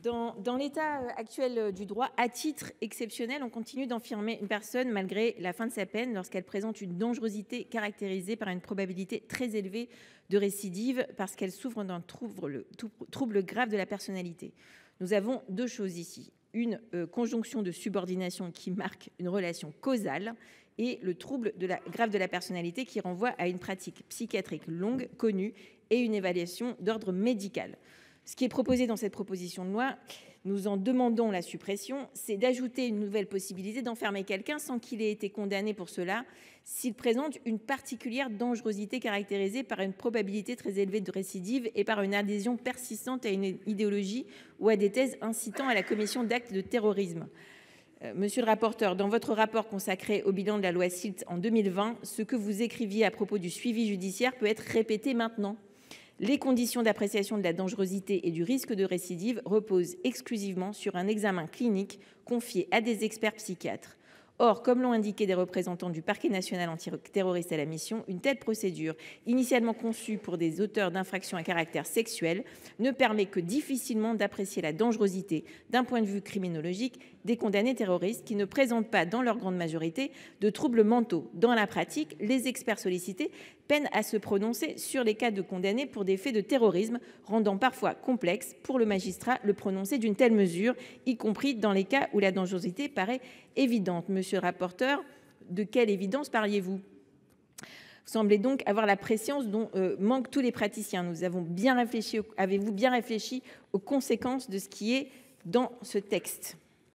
Dans l'état actuel du droit, à titre exceptionnel, on continue d'enfermer une personne malgré la fin de sa peine lorsqu'elle présente une dangerosité caractérisée par une probabilité très élevée de récidive parce qu'elle souffre d'un trouble grave de la personnalité. Nous avons deux choses ici. Une conjonction de subordination qui marque une relation causale et le trouble grave de la personnalité qui renvoie à une pratique psychiatrique longue, connue et une évaluation d'ordre médical. Ce qui est proposé dans cette proposition de loi, nous en demandons la suppression, c'est d'ajouter une nouvelle possibilité d'enfermer quelqu'un sans qu'il ait été condamné pour cela, s'il présente une particulière dangerosité caractérisée par une probabilité très élevée de récidive et par une adhésion persistante à une idéologie ou à des thèses incitant à la commission d'actes de terrorisme. Monsieur le rapporteur, dans votre rapport consacré au bilan de la loi SILT en 2020, ce que vous écriviez à propos du suivi judiciaire peut être répété maintenant. Les conditions d'appréciation de la dangerosité et du risque de récidive reposent exclusivement sur un examen clinique confié à des experts psychiatres. Or, comme l'ont indiqué des représentants du parquet national antiterroriste à la mission, une telle procédure, initialement conçue pour des auteurs d'infractions à caractère sexuel, ne permet que difficilement d'apprécier la dangerosité d'un point de vue criminologique des condamnés terroristes qui ne présentent pas, dans leur grande majorité, de troubles mentaux. Dans la pratique, les experts sollicités peinent à se prononcer sur les cas de condamnés pour des faits de terrorisme, rendant parfois complexe pour le magistrat le prononcé d'une telle mesure, y compris dans les cas où la dangerosité paraît évidente. Monsieur le rapporteur, de quelle évidence parliez-vous ? Vous semblez donc avoir la prescience dont manquent tous les praticiens. Avez-vous bien réfléchi aux conséquences de ce qui est dans ce texte ?